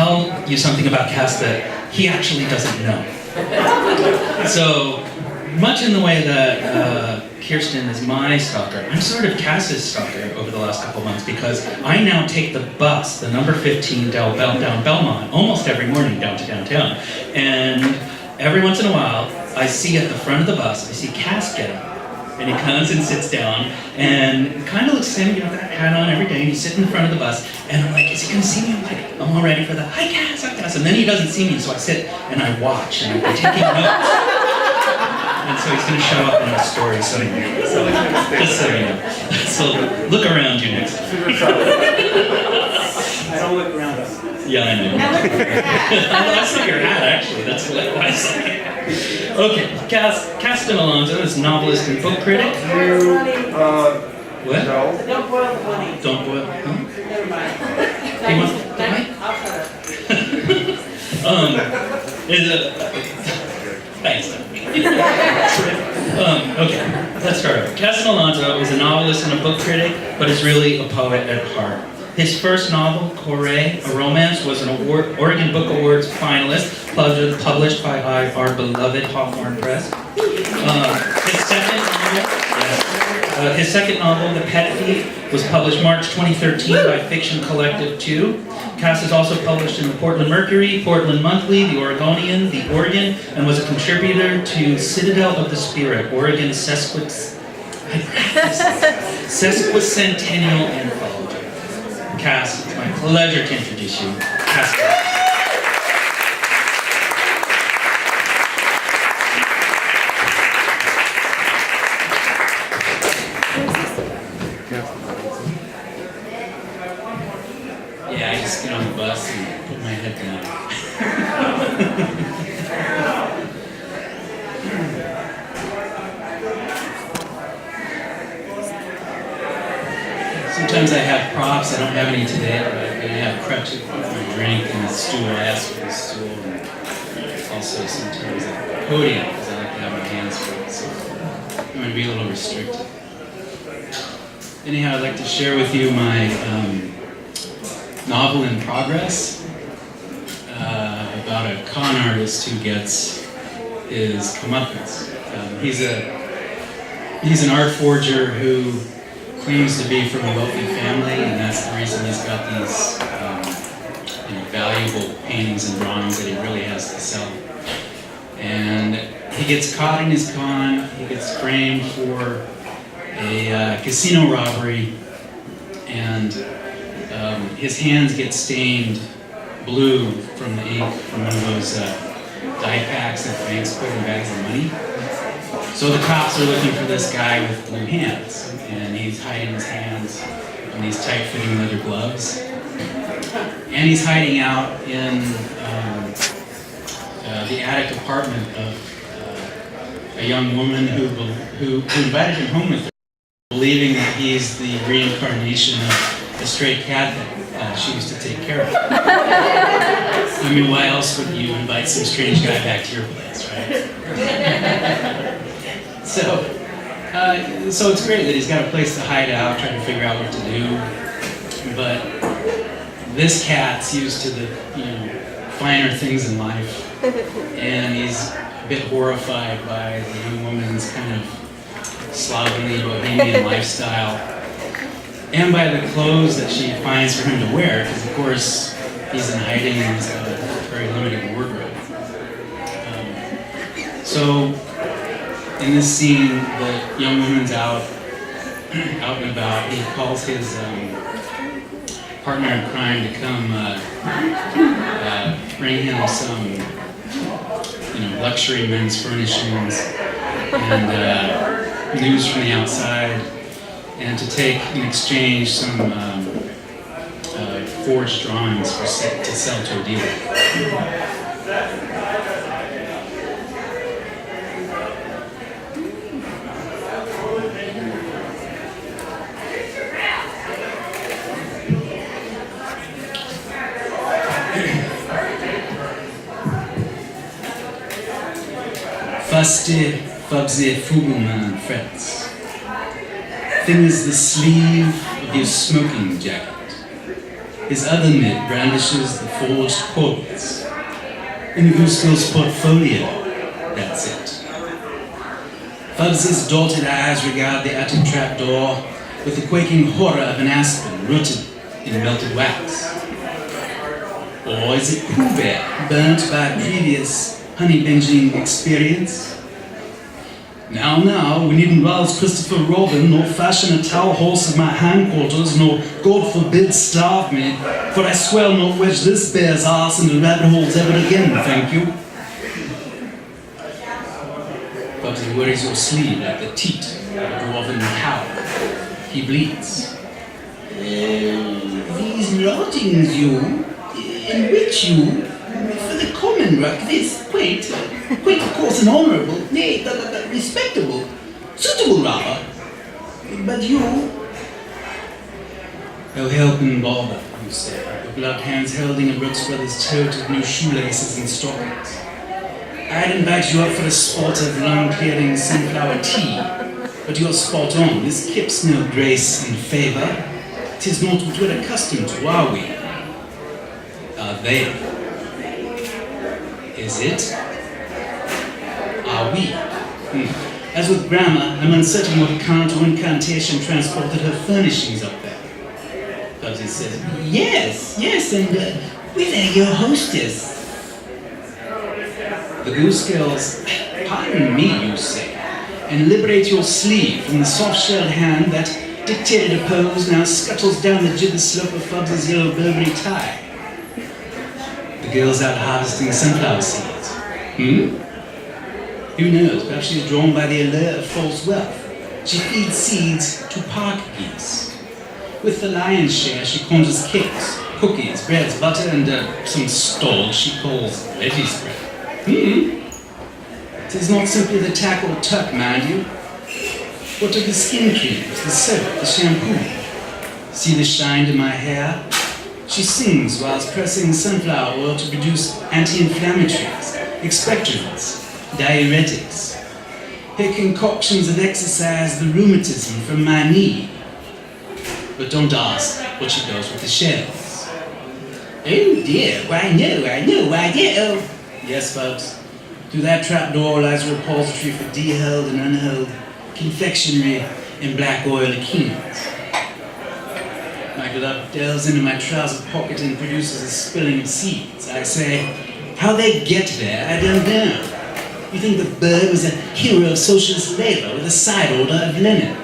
tell you something about Cass that he actually doesn't know. So, much in the way that Kassten is my stalker, I'm sort of Cass's stalker over the last couple months because I now take the bus, the number 15 down Belmont, almost every morning down to downtown. And every once in a while, I see at the front of the bus, I see Cass get up. And he comes and sits down and kind of looks at him, you know, got a hat on every day, and he's sitting in front of the bus, and I'm like, is he gonna see me? I'm all ready for the, hi Cass, hi Cass. And then he doesn't see me, so I sit and I watch, and I'm taking notes. And so he's gonna show up in the story, so just so you know. So look around you next time. I don't look around us. Yeah, I know. Now look at your hat. I saw your hat, actually. That's what I saw. Okay, Kassten Alonso is novelist and book critic. What? So don't boil the bunny. Don't boil. Huh? Never mind. He wants the mic? I'll shut up. Thanks. Okay, let's start over. Kassten Alonso is a novelist and a book critic, but is really a poet at heart. His first novel, Corée, a romance, was an Oregon Book Awards finalist, published by our beloved Hawthorne Press. His second novel, The Pet Thief, was published March 2013 by Fiction Collective 2. Cass is also published in the Portland Mercury, Portland Monthly, The Oregonian, The Oregon, and was a contributor to Citadel of the Spirit, Oregon's sesquicentennial anthology. Cass, it's my pleasure to introduce you. Cass. Yeah, I just get on the bus and put my head down. Sometimes I have props. I don't have any today, but I'm going to have crutches with my drink and a stool. I ask for a stool. And also sometimes a podium, because I like to have my hands full. So I'm going to be a little restricted. Anyhow, I'd like to share with you my novel in progress about a con artist who gets his comeuppance. He's an art forger who claims to be from a wealthy family, and that's the reason he's got these valuable paintings and drawings that he really has to sell. And he gets caught in his con. He gets framed for a casino robbery, and his hands get stained blue from the ink from one of those dye packs that banks put in bags of money. So the cops are looking for this guy with blue hands, and he's hiding his hands in these tight-fitting leather gloves. And he's hiding out in the attic apartment of a young woman who invited him home with her, believing that he's the reincarnation of a stray cat that she used to take care of. I mean, why else would you invite some strange guy back to your place, right? So it's great that he's got a place to hide out, trying to figure out what to do. But this cat's used to the finer things in life, and he's a bit horrified by the young woman's kind of slovenly bohemian lifestyle, and by the clothes that she finds for him to wear, because of course he's in hiding and he's got a very limited wardrobe. So in this scene, the young woman's out and about. He calls his partner in crime to come bring him some luxury men's furnishings and news from the outside, and to take in exchange some forged drawings to sell to a dealer. Faste fugze fugelman frets. Thin as the sleeve of your smoking jacket. His other mid brandishes the forged quotes. In the goose girl's portfolio, that's it. Fubs's dotted eyes regard the attic trapdoor with the quaking horror of an aspen rooted in melted wax. Or is it Pooh Bear, burnt by previous honey-binging experience? Now, we needn't rouse Christopher Robin, nor fashion a towel horse of my hindquarters, nor, God forbid, starve me, for I swear I'll not wedge this bear's ass into rabbit holes ever again, thank you. Bubsy worries your sleeve like the teat of a dwarven cow. He bleeds. These lodgings in which you, for the common ruck, this quaint, of course, and honourable, nay, but respectable, suitable rather, but you... Oh, help and bother, you say, your gloved hands holding a Brooks Brothers tote of new shoelaces and stockings. I'd invite you up for a spot of long-clearing sunflower tea, but you're spot on, this kips no grace and favour. 'Tis not what we're accustomed to, are we? Are they? Is it? Are we? As with grammar, I'm uncertain what cant or incantation transported her furnishings up there. Bubsy says, yes, and whither your hostess? The goose girls, pardon me, you say, and liberate your sleeve from the soft-shelled hand that dictated a pose now scuttles down the gibber slope of Fubs's yellow Burberry tie. The girl's out harvesting sunflower seeds. Who knows, perhaps she's drawn by the allure of false wealth. She feeds seeds to park geese. With the lion's share, she conjures cakes, cookies, breads, butter, and some stall she calls lettuce bread. Tis not simply the tack or tuck, mind you. What of the skin creams, the soap, the shampoo? See the shine to my hair? She sings whilst pressing sunflower oil to produce anti-inflammatories, expectorants, diuretics. Her concoctions of exercise the rheumatism from my knee. But don't ask what she does with the shells. Oh dear, why no, why dear. Oh. Yes, folks. Through that trapdoor lies a repository for de-hulled and unhulled confectionery and black oil quinoas. My glove delves into my trouser pocket and produces a spilling of seeds. I say, how they get there, I don't know. You think the bird was a hero of socialist labor with a side order of linen?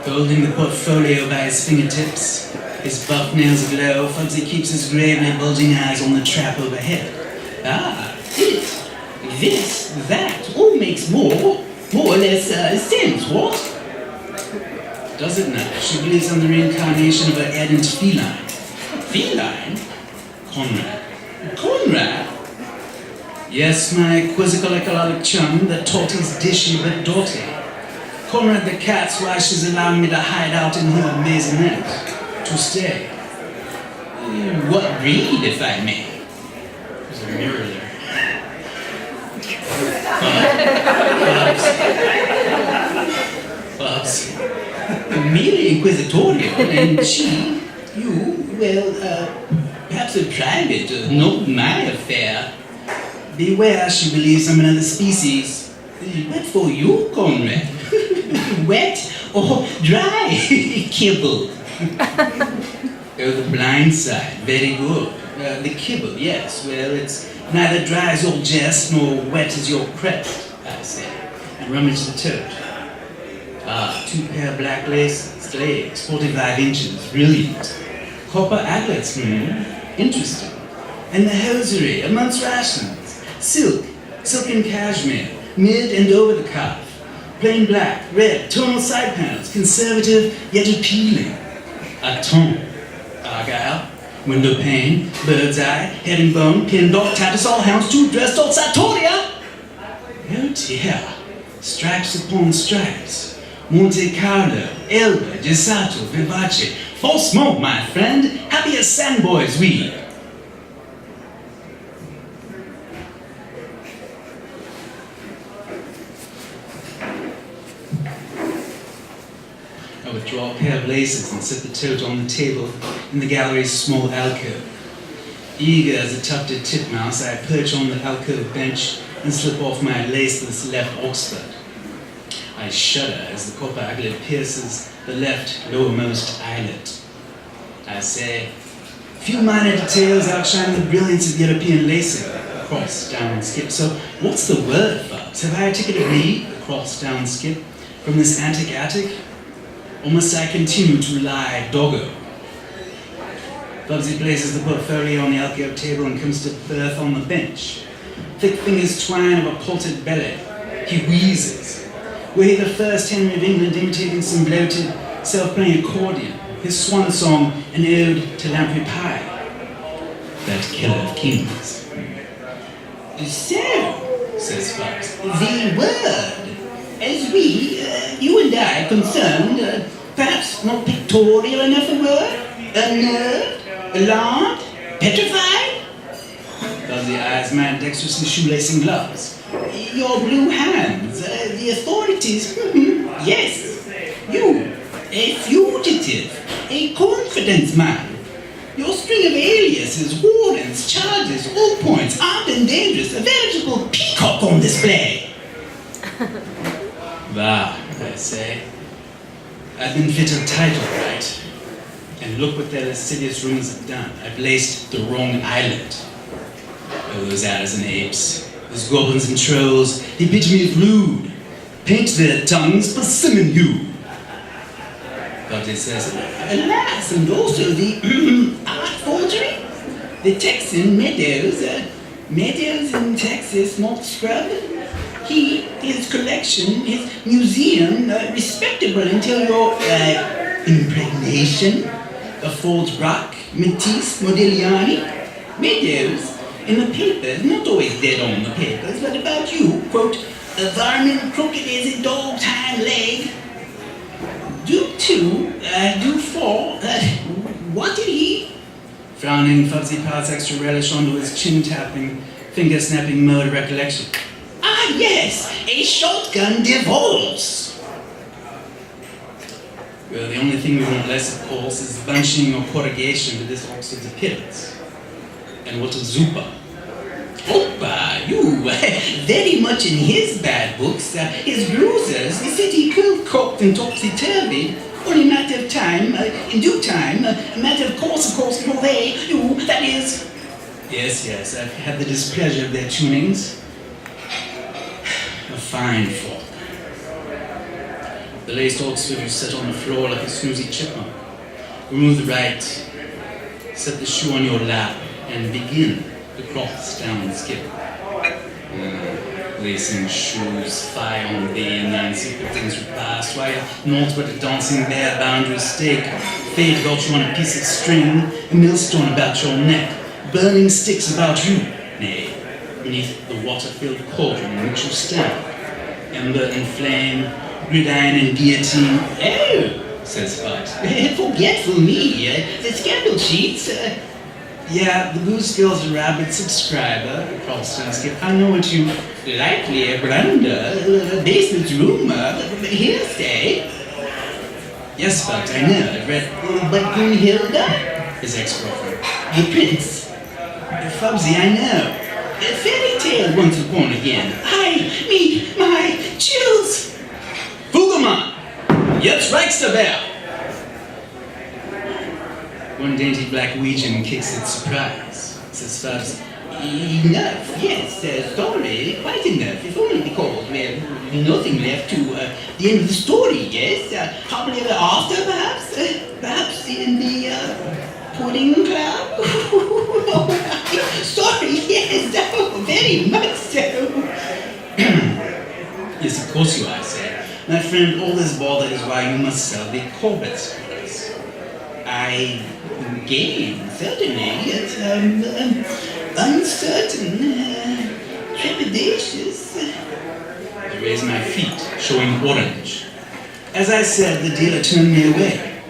Holding the portfolio by his fingertips, his buff nails aglow, Fubsy keeps his gravely bulging eyes on the trap overhead. Ah, this, that, all makes more or less sense, what? Does it now? She believes I'm the reincarnation of her ardent feline. Feline? Conrad? Yes, my quizzical ecologic chum that taught his dishy but doughty. Conrad the cat's why she's allowing me to hide out in her maisonette. To stay. What breed, if I may? There's a mirror there. Bubs. Merely inquisitorial, and she, you, well, perhaps a private, not my affair. Beware, she believes I'm another species. But for you, Conrad, wet or dry kibble. Oh, the blind side, very good. The kibble, yes, well, it's neither dry as your jest nor wet as your crest, I say, and rummage the tote. Ah, 2 pair black laces, legs, 45 inches, brilliant. Copper aglets, interesting. And the hosiery, a month's rations. Silk and cashmere, mid and over the cuff. Plain black, red, tonal side panels, conservative yet appealing. A tone, argyle, window pane, bird's eye, herringbone, pin dot, tattersall, houndstooth, dress dot, sartoria. Oh dear, stripes upon stripes. Monte Carlo, Elba, Gisato, Vivace. False smoke, my friend. Happy as sandboys we. I withdraw a pair of laces and set the tote on the table in the gallery's small alcove. Eager as a tufted titmouse, I perch on the alcove bench and slip off my laceless left oxford. I shudder as the copper aglet pierces the left lowermost eyelid. I say, few minor details outshine the brilliance of European lacing. Cross, down, skip. So, what's the word, folks? Have I a ticket of leave? Cross, down, skip. From this antic attic? Or must I continue to lie doggo? Bubsy places the portfolio on the alcove table and comes to berth on the bench. Thick fingers twine of a potted belly. He wheezes. Were he the first Henry of England imitating some bloated, self-playing accordion? His swan song, an ode to lamprey pie. That killer of kings. So, says Fox, the word, as we, you and I, concerned, perhaps not pictorial enough a word? Unnerved? Alarmed? Petrified? Fuzzy eyes man dexterously shoelacing gloves. Your blue hands, the authorities, yes. You, a fugitive, a confidence man. Your string of aliases, warrants, charges, all points, armed and dangerous, a veritable peacock on display. Bah, I say. I've been fit a title, right? And look what their lascivious rumors have done. I've laced the wrong eyelid. Oh, those adders and apes, those goblins and trolls, the epitome of lewd, paint their tongues persimmon hue. But it says, alas, and also the art forgery? The Texan Meadows, Meadows in Texas, malt scrub. He, his collection, his museum, respectable until your impregnation of Ford's Rock, Matisse, Modigliani. Meadows, in the papers, not always dead on the papers, but about you, quote, a varmin crooked as a dog's hind leg. Do two, do four, what did he? Frowning, Fuzzy pass extra relish onto his chin-tapping, finger-snapping mode of recollection. Ah, yes, a shotgun divorce. Well, the only thing we want less, of course, is bunching or corrugation to this Oxford's appearance. And what of Zupa? Opa, you, very much in his bad books, his bruises, the city cooked and topsy-turvy, only a matter of time, in due time, a matter of course, for they, you, that is... Yes, I've had the displeasure of their tunings. A fine folk. The laced Oxford who sat on the floor like a snoozy chipmunk. Remove the right, set the shoe on your lap, and begin the cross down and skip. Lacing shoes, thigh on thee, Nancy, put things repast, while naught but a dancing bare boundary stake, fade got you on a piece of string, a millstone about your neck, burning sticks about you, nay, beneath the water-filled cauldron in which you stand, ember and flame, gridiron and guillotine. Oh, says Fox, forgetful me, the scandal sheets, yeah, the Goose Girl's a rabid subscriber, Crosstonskip. I know what you likely blunder, basement rumor, hearsay. Yes, but I know. I've read, but Brunhilde, his ex-girlfriend, the prince, Fubsy, I know. A fairy tale once upon again. Me, my chills. Fugelmann, jetzt reicht's der Bär. One dainty black Ouijan kicks its surprise, says Fubs. Enough, yes, story, quite enough, if only because we have nothing left to the end of the story, yes? Probably after, perhaps? Perhaps in the pudding club? Sorry, yes, oh, very much so. Yes, of course you are, sir. My friend, all this bother is why you must sell the Corbett's place. Game, certainly, yet uncertain, trepidatious. I raise my feet, showing orange. As I said, the dealer turned me away.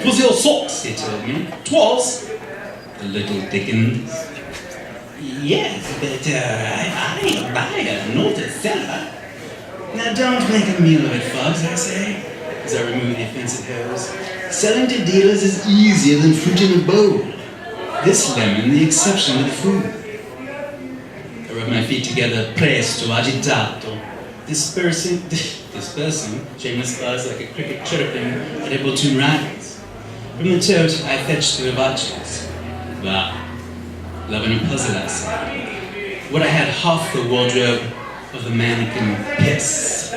"'Twas your socks," he told me. "'Twas." The little Dickens. Yes, but I a buyer, not a seller. Now don't make a meal of it, Fubbs, I say. as I remove the offensive hairs. Selling to dealers is easier than fruit in a bowl. This lemon, the exception to the food. I rub my feet together, presto, agitato, dispersing shameless buzz like a cricket chirping at a platoon rivals. From the tote, I fetch the vivaces. Bah, love and a puzzle, I say. Would I had half the wardrobe of the mannequin piss.